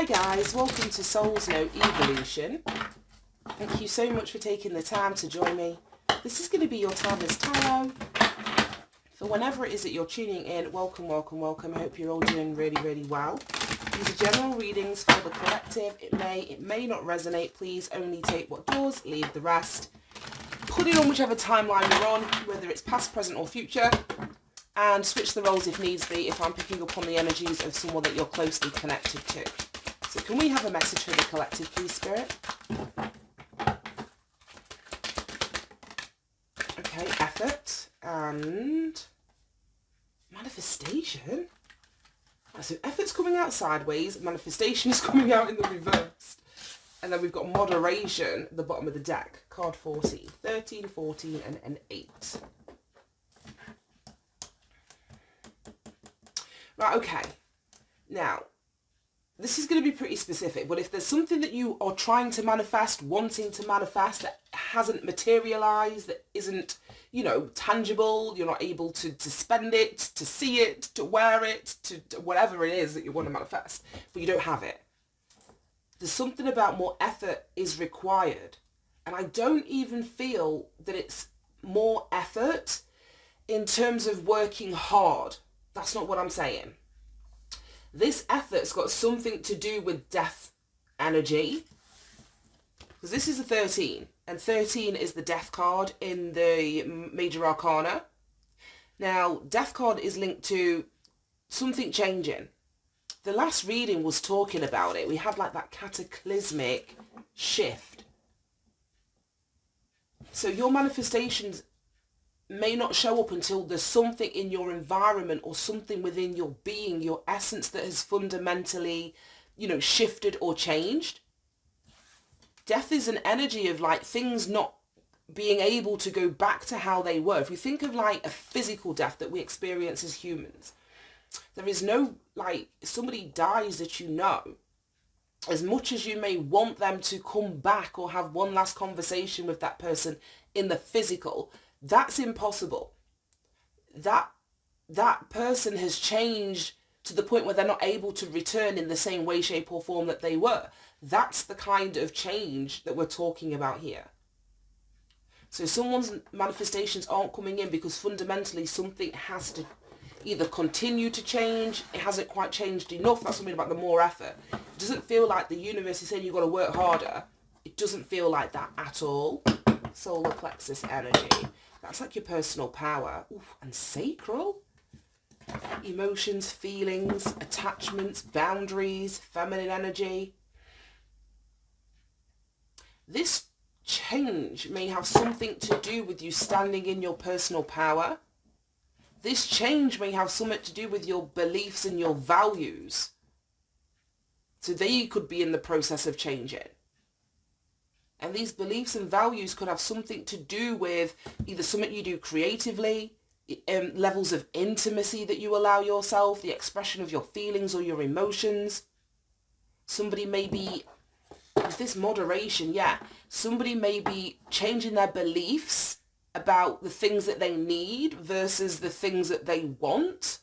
guys, welcome to Soul's Note Evolution. Thank you so much for taking the time to join me. This is going to be your timeless tarot. For whenever it is that you're tuning in, welcome, welcome, welcome. I hope you're all doing really, really well. These are general readings for the collective. It may not resonate. Please only take what does, leave the rest. Put it on whichever timeline you're on, whether it's past, present or future. And switch the roles if needs be, if I'm picking up on the energies of someone that you're closely connected to. So can we have a message for the collective, please, Spirit? Okay, effort and manifestation. So effort's coming out sideways, manifestation is coming out in the reverse. And then we've got moderation at the bottom of the deck. Card 14, 13, 14 and an 8. Right, okay. Now, this is going to be pretty specific, but if there's something that you are trying to manifest, wanting to manifest, that hasn't materialized, that isn't, you know, tangible, you're not able to spend it, to see it, to wear it, to whatever it is that you want to manifest, but you don't have it. There's something about more effort is required. And I don't even feel that it's more effort in terms of working hard. That's not what I'm saying. This effort's got something to do with death energy. Because this is a 13. And 13 is the death card in the major arcana. Now, death card is linked to something changing. The last reading was talking about it. We had like that cataclysmic shift. So your manifestations may not show up until there's something in your environment or something within your being, your essence, that has fundamentally, you know, shifted or changed. Death is an energy of like things not being able to go back to how they were. If we think of like a physical death that we experience as humans, there is no, like, somebody dies that you know, as much as you may want them to come back or have one last conversation with that person in the physical, that's impossible. That person has changed to the point where they're not able to return in the same way, shape or form that they were. That's the kind of change that we're talking about here. So someone's manifestations aren't coming in because fundamentally something has to either continue to change, it hasn't quite changed enough. That's something about the more effort. It doesn't feel like the universe is saying you've got to work harder. It doesn't feel like that at all. Solar plexus energy. That's like your personal power. Ooh, and sacral. Emotions, feelings, attachments, boundaries, feminine energy. This change may have something to do with you standing in your personal power. This change may have something to do with your beliefs and your values. So they could be in the process of changing. And these beliefs and values could have something to do with either something you do creatively, levels of intimacy that you allow yourself, the expression of your feelings or your emotions. Somebody may be, with this moderation, somebody may be changing their beliefs about the things that they need versus the things that they want.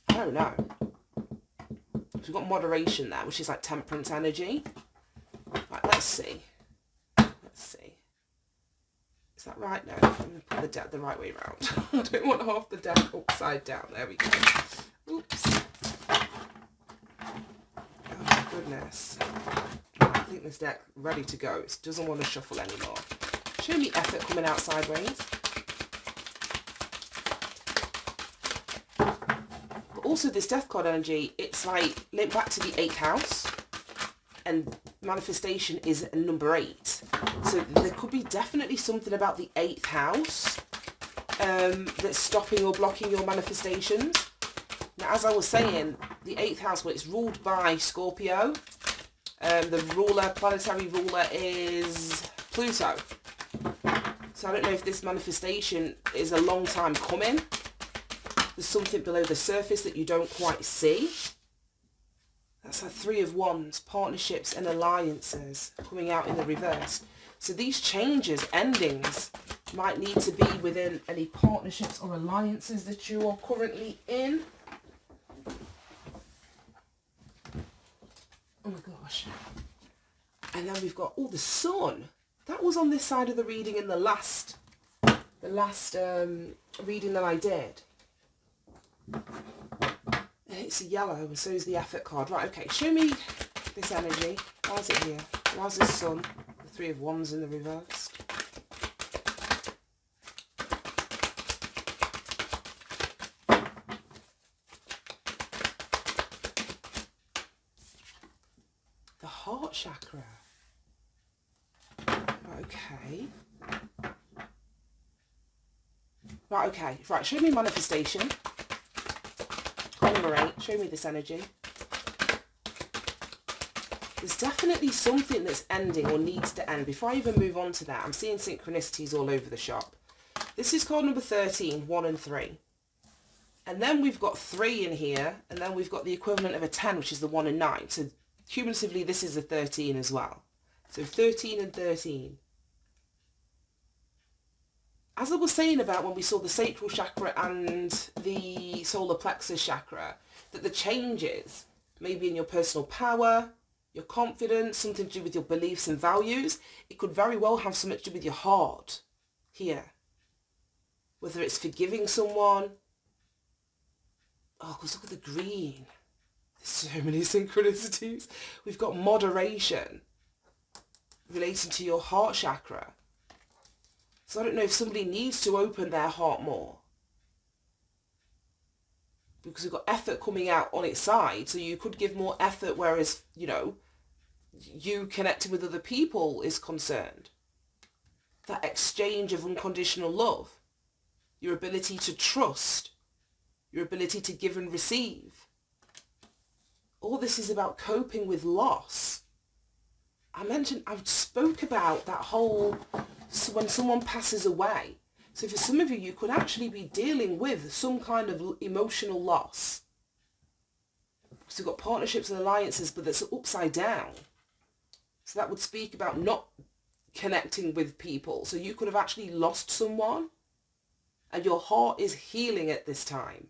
I don't know. So we've got moderation there, which is like temperance energy. Right, let's see. Is that right now? I'm going to put the deck the right way around. I don't want half the deck upside down. There we go. Oops. Oh my goodness. I think this deck ready to go. It doesn't want to shuffle anymore. Show me effort coming out sideways. But also this death card energy, it's like linked back to the 8th house. And manifestation is number 8. So there could be definitely something about the 8th house that's stopping or blocking your manifestations. Now, as I was saying, the 8th house, well, it's ruled by Scorpio. The planetary ruler is Pluto. So I don't know if this manifestation is a long time coming. There's something below the surface that you don't quite see. That's like 3 of Wands, partnerships and alliances coming out in the reverse. So these changes, endings, might need to be within any partnerships or alliances that you are currently in. Oh my gosh. And then we've got, the sun. That was on this side of the reading in the last reading that I did. And it's a yellow, and so is the effort card. Right, okay, show me this energy. Why is it here? Why is this sun? The Three of Wands in the reverse. The heart chakra. Okay. Right, okay. Right, show me manifestation. Number 8, show me this energy. There's definitely something that's ending or needs to end. Before I even move on to that, I'm seeing synchronicities all over the shop. This is card number 13, 1 and 3. And then we've got 3 in here, and then we've got the equivalent of a 10, which is the 1 and 9. So cumulatively, this is a 13 as well. So 13 and 13. As I was saying about when we saw the sacral chakra and the solar plexus chakra, that the changes, maybe in your personal power, your confidence, something to do with your beliefs and values, it could very well have something to do with your heart here. Whether it's forgiving someone. Oh, because look at the green. There's so many synchronicities. We've got moderation relating to your heart chakra. So I don't know if somebody needs to open their heart more. Because we've got effort coming out on its side. So you could give more effort, whereas, you know, you connecting with other people is concerned. That exchange of unconditional love. Your ability to trust. Your ability to give and receive. All this is about coping with loss. I spoke about that whole, so when someone passes away. So for some of you, you could actually be dealing with some kind of emotional loss. So you've got partnerships and alliances, but that's upside down. So that would speak about not connecting with people. So you could have actually lost someone, and your heart is healing at this time.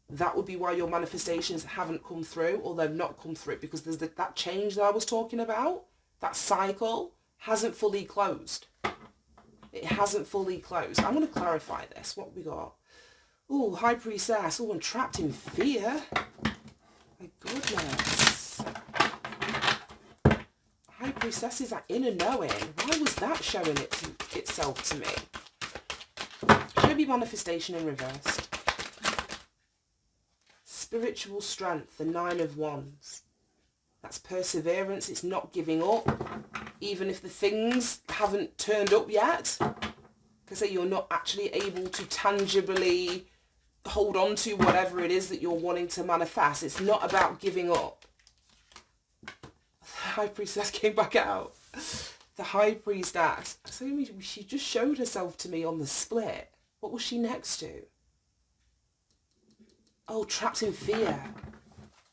That would be why your manifestations haven't come through, or they've not come through, because there's that change that I was talking about. That cycle hasn't fully closed. It hasn't fully closed. I'm going to clarify this. What we got? Oh, High Priestess. Oh, and trapped in fear. My goodness. High Priestess is that inner knowing. Why was that showing itself to me? Show me manifestation in reverse. Spiritual strength, the 9 of Wands. That's perseverance. It's not giving up, even if the things haven't turned up yet. Because you're not actually able to tangibly hold on to whatever it is that you're wanting to manifest. It's not about giving up. The High Priestess came back out. The High Priestess. So she just showed herself to me on the split. What was she next to? Oh, trapped in fear.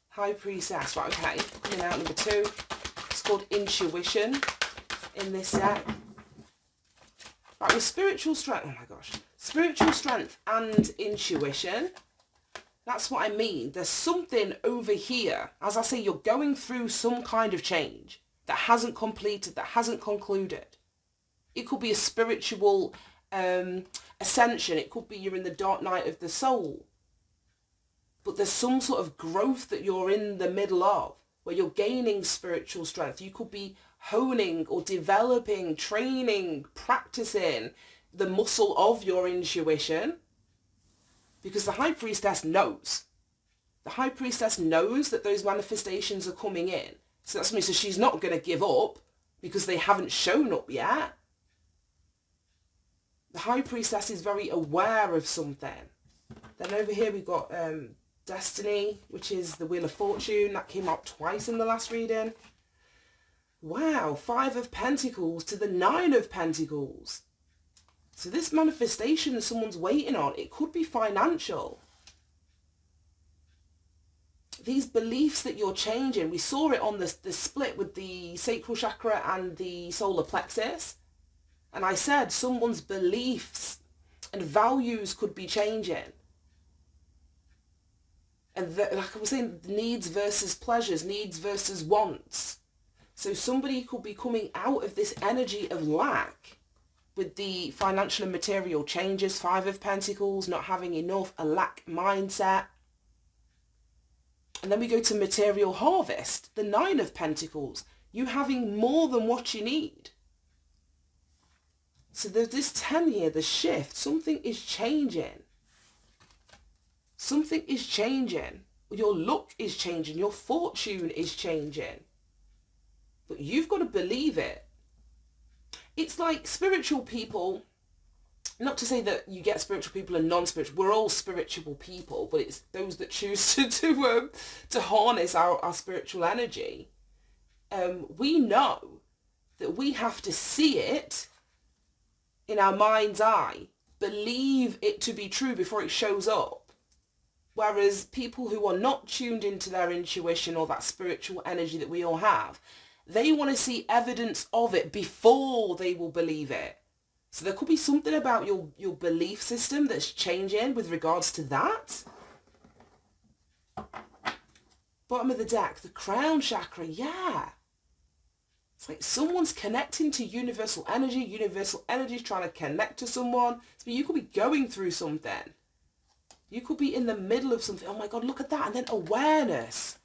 High Priestess. Right, okay. Coming out number 2. It's called intuition in this deck. Right, with spiritual strength. Oh my gosh. Spiritual strength and intuition. That's what I mean. There's something over here. As I say, you're going through some kind of change that hasn't completed, that hasn't concluded. It could be a spiritual ascension. It could be you're in the dark night of the soul. But there's some sort of growth that you're in the middle of, where you're gaining spiritual strength. You could be honing or developing, training, practicing the muscle of your intuition. Because the High Priestess knows. The High Priestess knows that those manifestations are coming in. So that's me. So she's not going to give up because they haven't shown up yet. The High Priestess is very aware of something. Then over here we've got Destiny, which is the Wheel of Fortune. That came out twice in the last reading. Wow, 5 of Pentacles to the 9 of Pentacles. So this manifestation that someone's waiting on, it could be financial. These beliefs that you're changing, we saw it on the split with the sacral chakra and the solar plexus. And I said someone's beliefs and values could be changing. And like I was saying, needs versus pleasures, needs versus wants. So somebody could be coming out of this energy of lack with the financial and material changes, Five of Pentacles, not having enough, a lack mindset. And then we go to material harvest, the Nine of Pentacles, you having more than what you need. So there's this 10 here, the shift, something is changing. Something is changing. Your luck is changing, your fortune is changing. But you've got to believe it. It's like spiritual people, not to say that you get spiritual people and non-spiritual, we're all spiritual people, but it's those that choose to harness our spiritual energy. We know that we have to see it in our mind's eye, believe it to be true before it shows up. Whereas people who are not tuned into their intuition or that spiritual energy that we all have, they want to see evidence of it before they will believe it. So there could be something about your belief system that's changing with regards to that. Bottom of the deck, the crown chakra, yeah. It's like someone's connecting to universal energy. Universal energy is trying to connect to someone. So you could be going through something. You could be in the middle of something. Oh my God, look at that. And then awareness.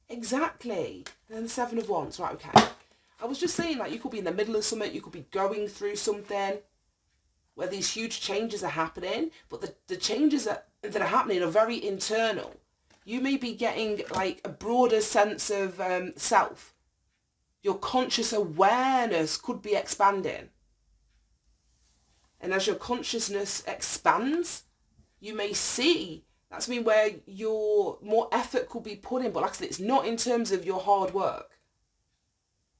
Exactly. And then the Seven of Wands. Right, okay. I was just saying, like, you could be in the middle of something. You could be going through something where these huge changes are happening. But the changes that are happening are very internal. You may be getting, like, a broader sense of self. Your conscious awareness could be expanding. And as your consciousness expands, you may see, that's mean where your more effort could be put in. But like I said, it's not in terms of your hard work.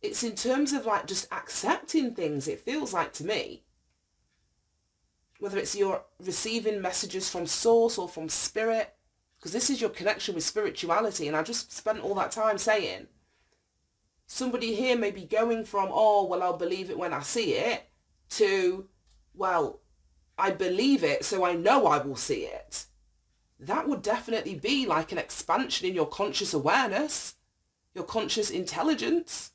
It's in terms of like just accepting things, it feels like to me. Whether it's you're receiving messages from source or from spirit, because this is your connection with spirituality. And I just spent all that time saying, somebody here may be going from, oh, well, I'll believe it when I see it, to, well, I believe it, so I know I will see it. That would definitely be like an expansion in your conscious awareness, your conscious intelligence,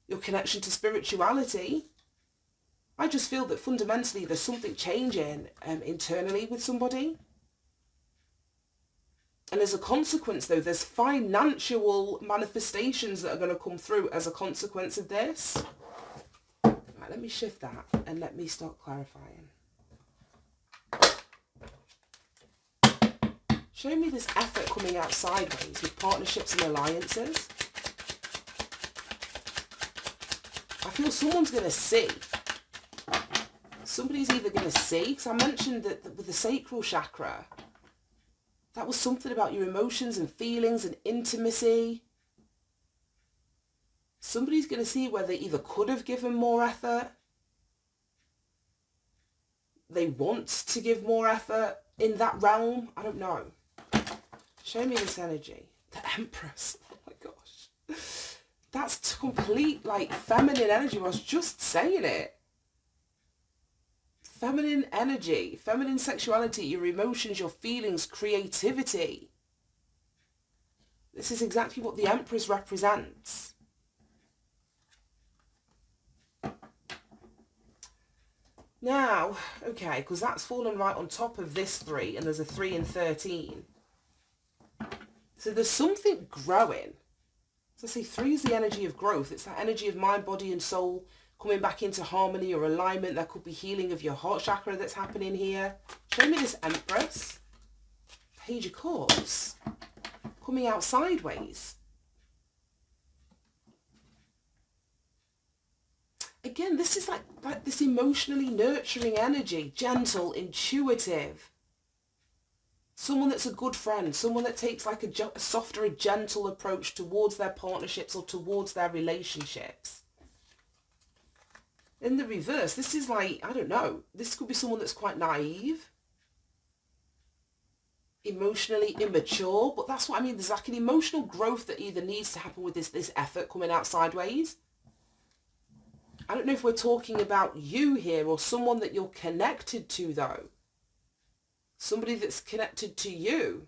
your connection to spirituality. I just feel that fundamentally there's something changing internally with somebody. And as a consequence, though, there's financial manifestations that are going to come through as a consequence of this. Right, let me shift that and let me start clarifying. Show me this effort coming out sideways with partnerships and alliances. I feel someone's going to see. Somebody's either going to see, because I mentioned that with the sacral chakra, that was something about your emotions and feelings and intimacy. Somebody's going to see where they either could have given more effort, they want to give more effort in that realm. I don't know. Show me this energy. The Empress. Oh my gosh. That's complete, like, feminine energy. I was just saying it. Feminine energy, feminine sexuality, your emotions, your feelings, creativity. This is exactly what the Empress represents. Now, okay, because that's fallen right on top of this 3, and there's a 3 and 13. So there's something growing. So I say 3 is the energy of growth. It's that energy of mind, body and soul coming back into harmony or alignment. There could be healing of your heart chakra that's happening here. Show me this Empress. Page of Cups. Coming out sideways. Again, this is like this emotionally nurturing energy. Gentle, intuitive. Someone that's a good friend. Someone that takes like a softer, a gentle approach towards their partnerships or towards their relationships. In the reverse, this is like, I don't know, this could be someone that's quite naive, emotionally immature, but that's what I mean. There's like an emotional growth that either needs to happen with this effort coming out sideways. I don't know if we're talking about you here or someone that you're connected to, though. Somebody that's connected to you.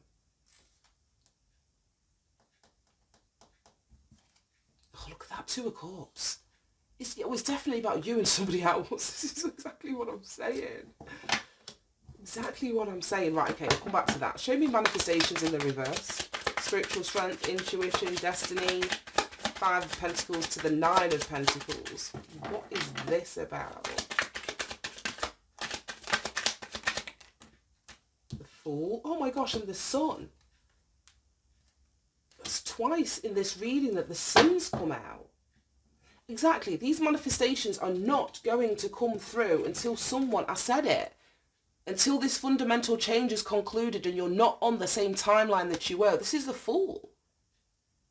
that Two of Cups. It's definitely about you and somebody else. This is exactly what I'm saying. Exactly what I'm saying. Right, okay, we'll come back to that. Show me manifestations in the reverse. Spiritual strength, intuition, destiny. 5 of Pentacles to the 9 of Pentacles. What is this about? The Fool. Oh my gosh, and the Sun. That's twice in this reading that the Sun's come out. Exactly. These manifestations are not going to come through until someone, I said it, until this fundamental change is concluded and you're not on the same timeline that you were. This is the Fool.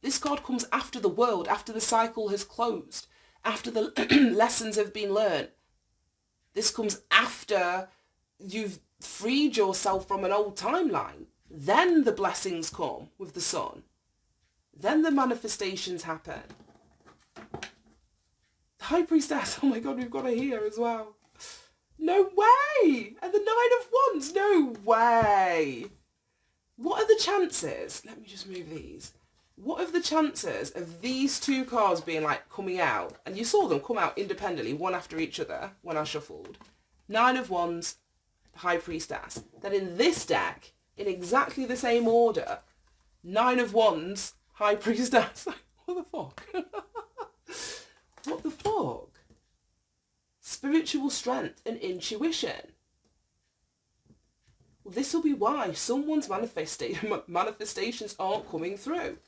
This card comes after the world, after the cycle has closed, after the lessons have been learned. This comes after you've freed yourself from an old timeline. Then the blessings come with the Sun. Then the manifestations happen. The High Priestess, oh my God, we've got her here as well. No way! And the 9 of Wands, no way! What are the chances? Let me just move these. What are the chances of these two cards being like coming out? And you saw them come out independently, one after each other when I shuffled. 9 of Wands, the High Priestess. Then in this deck, in exactly the same order, 9 of Wands, High Priestess. What the fuck? What the fuck? Spiritual strength and intuition. Well, this will be why someone's manifestations aren't coming through.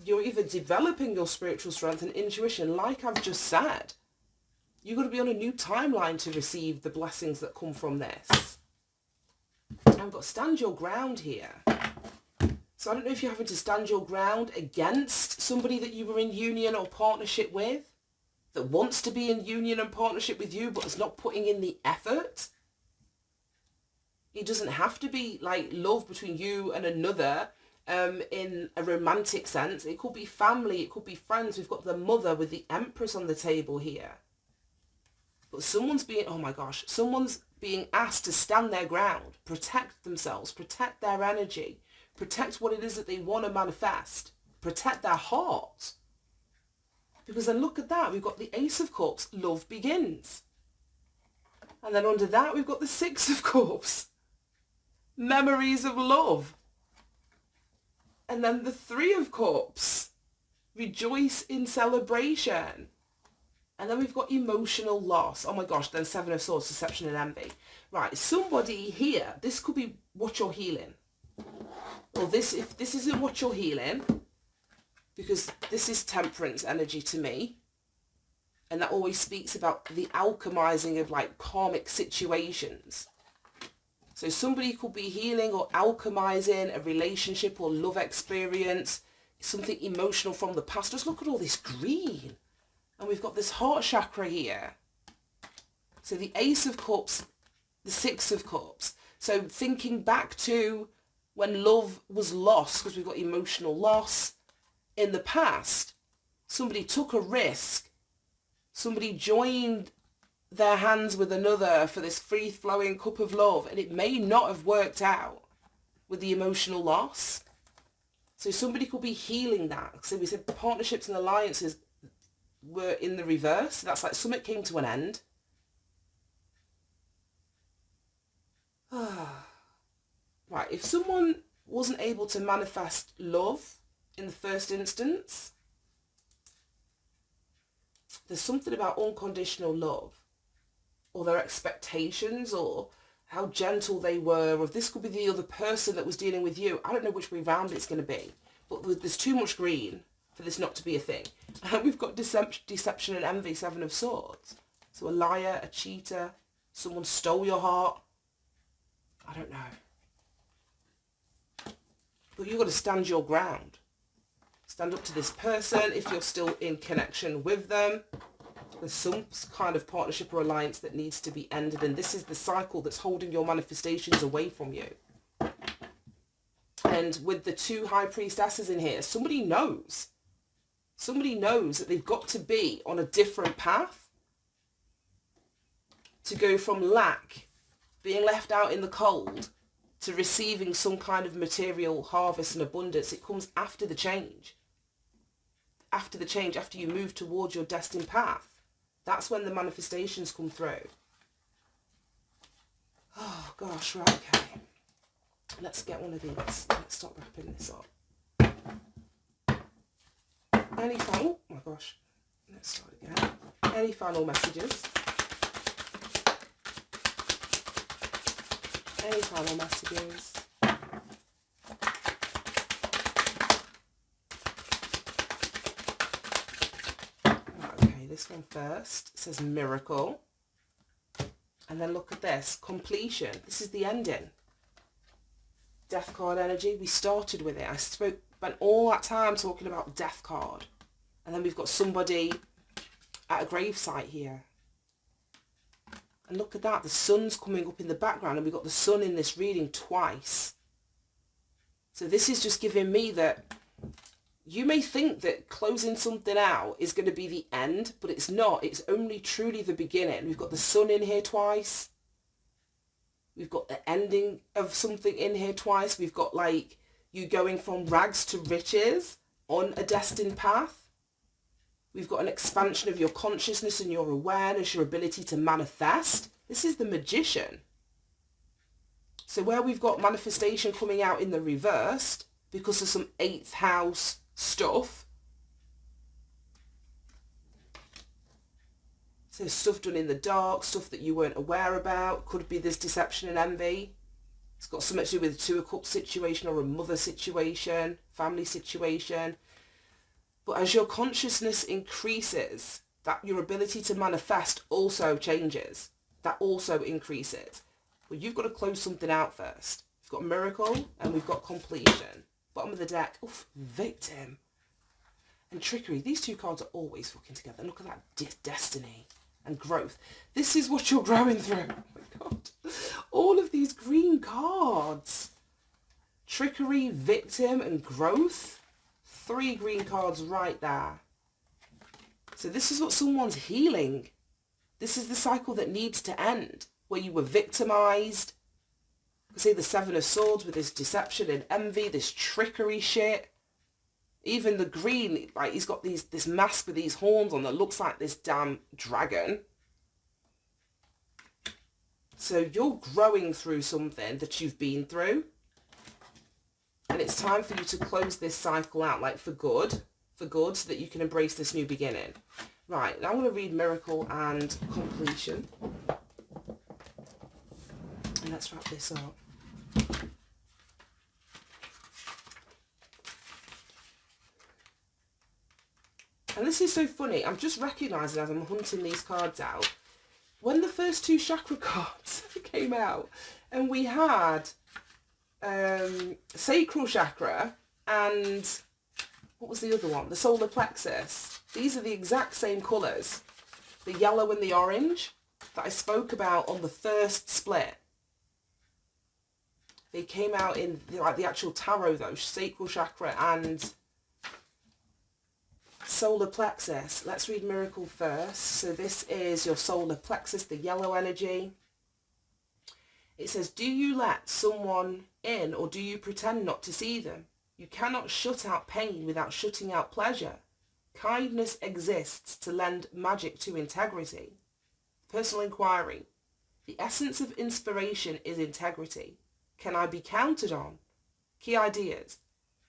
You're either developing your spiritual strength and intuition, like I've just said. You've got to be on a new timeline to receive the blessings that come from this. I've got stand your ground here. So I don't know if you're having to stand your ground against somebody that you were in union or partnership with, that wants to be in union and partnership with you, but is not putting in the effort. It doesn't have to be like love between you and another in a romantic sense. It could be family, it could be friends. We've got the Mother with the Empress on the table here. But someone's being asked to stand their ground, protect themselves, protect their energy, protect what it is that they want to manifest, protect their heart. Because then look at that, we've got the Ace of Cups, love begins. And then under that we've got the 6 of Cups, memories of love. And then the 3 of Cups, rejoice in celebration. And then we've got emotional loss. Oh my gosh, then 7 of Swords, deception and envy. Right, somebody here, this could be what you're healing. Or this, if this isn't what you're healing, because this is temperance energy to me. And that always speaks about the alchemizing of like karmic situations. So somebody could be healing or alchemizing a relationship or love experience, something emotional from the past. Just look at all this green. And we've got this heart chakra here. So the Ace of Cups, the 6 of Cups. So thinking back to when love was lost, because we've got emotional loss. In the past, somebody took a risk. Somebody joined their hands with another for this free-flowing cup of love, and it may not have worked out with the emotional loss. So somebody could be healing that. So we said partnerships and alliances were in the reverse. That's like something came to an end. Right, if someone wasn't able to manifest love in the first instance, there's something about unconditional love, or their expectations, or how gentle they were, or if this could be the other person that was dealing with you. I don't know which way round it's going to be, but there's too much green for this not to be a thing. And we've got deception and envy, 7 of Swords. So a liar, a cheater, someone stole your heart. I don't know. But you've got to stand your ground. Stand up to this person if you're still in connection with them. There's some kind of partnership or alliance that needs to be ended, and this is the cycle that's holding your manifestations away from you. And with the 2 High Priestesses in here, somebody knows. Somebody knows that they've got to be on a different path to go from lack, being left out in the cold, to receiving some kind of material harvest and abundance. It comes after the change. after the change, after you move towards your destined path. That's when the manifestations come through. Oh gosh, right, okay. Let's get one of these. Let's start wrapping this up. Any final, oh my gosh, let's start again. Any final messages? Any final messages? Okay, this one first. It says miracle. And then look at this, completion. This is the ending. Death card energy. We started with it. I spent all that time talking about death card. And then we've got somebody at a gravesite here. And look at that. The sun's coming up in the background. And we've got the sun in this reading twice. So this is just giving me that you may think that closing something out is going to be the end. But it's not. It's only truly the beginning. We've got the sun in here twice. We've got the ending of something in here twice. We've got like you going from rags to riches on a destined path. We've got an expansion of your consciousness and your awareness, your ability to manifest. This is the magician. So where we've got manifestation coming out in the reversed because of some 8th house stuff. So stuff done in the dark, stuff that you weren't aware about. Could be this deception and envy. It's got something to do with a 2 of Cups situation or a mother situation, family situation. But as your consciousness increases, that your ability to manifest also changes. That also increases. But you've got to close something out first. We've got miracle and we've got completion. Bottom of the deck, oof, victim. And trickery. These 2 cards are always fucking together. Look at that destiny. And growth. This is what you're growing through. Oh my god. All of these green cards. Trickery, victim, and growth. 3 green cards right there. So this is what someone's healing. This is the cycle that needs to end. Where you were victimized. See the 7 of Swords with this deception and envy, this trickery shit. Even the green, like he's got this mask with these horns on that looks like this damn dragon. So you're growing through something that you've been through. And it's time for you to close this cycle out, like for good, so that you can embrace this new beginning. Right, now I'm going to read miracle and completion. And let's wrap this up. And this is so funny. I'm just recognising as I'm hunting these cards out. When the first 2 chakra cards came out, and we had sacral chakra and what was the other one? The solar plexus. These are the exact same colours. The yellow and the orange that I spoke about on the first split. They came out in like the actual tarot though. Sacral chakra and solar plexus. Let's read miracle first. So this is your solar plexus, the yellow energy. It says, do you let someone in or do you pretend not to see them? You cannot shut out pain without shutting out pleasure. Kindness exists to lend magic to integrity. Personal inquiry. The essence of inspiration is integrity. Can I be counted on? Key ideas.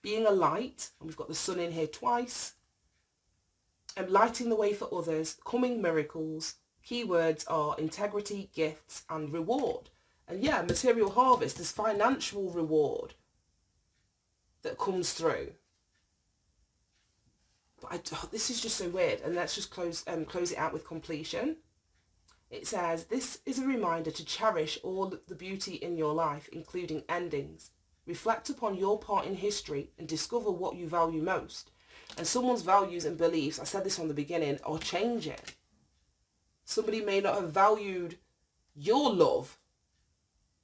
Being a light, and we've got the sun in here twice. And lighting the way for others, coming miracles. Keywords are integrity, gifts, and reward. And yeah, material harvest, there's financial reward that comes through. But this is just so weird. And let's just close it out with completion. It says, this is a reminder to cherish all the beauty in your life, including endings. Reflect upon your part in history and discover what you value most. And someone's values and beliefs, I said this from the beginning, are changing. Somebody may not have valued your love.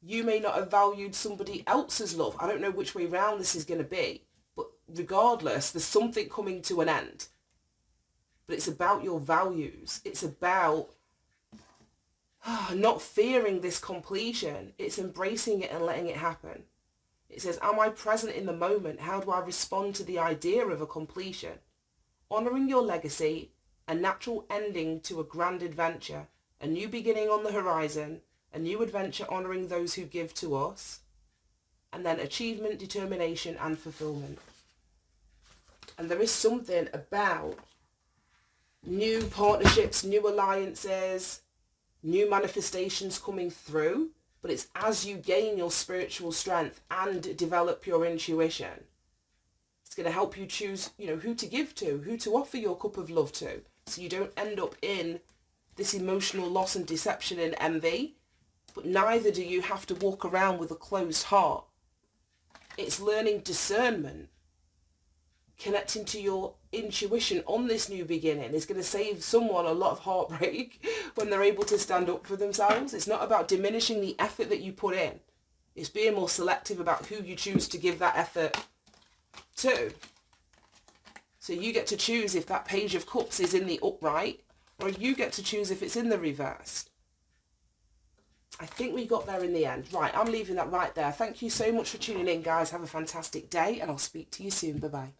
You may not have valued somebody else's love. I don't know which way round this is going to be. But regardless, there's something coming to an end. But it's about your values. It's about not fearing this completion. It's embracing it and letting it happen. It says, am I present in the moment? How do I respond to the idea of a completion? honouring your legacy, a natural ending to a grand adventure, a new beginning on the horizon, a new adventure honouring those who give to us, and then achievement, determination and fulfilment. And there is something about new partnerships, new alliances, new manifestations coming through, but it's as you gain your spiritual strength and develop your intuition, it's going to help you choose, who to give to, who to offer your cup of love to, so you don't end up in this emotional loss and deception and envy, but neither do you have to walk around with a closed heart. It's learning discernment, connecting to your intuition on this new beginning is going to save someone a lot of heartbreak when they're able to stand up for themselves. It's not about diminishing the effort that you put in. It's being more selective about who you choose to give that effort to. So you get to choose if that Page of Cups is in the upright, or you get to choose if it's in the reversed. I think we got there in the end. Right, I'm leaving that right there. Thank you so much for tuning in, guys. Have a fantastic day, and I'll speak to you soon. Bye-bye.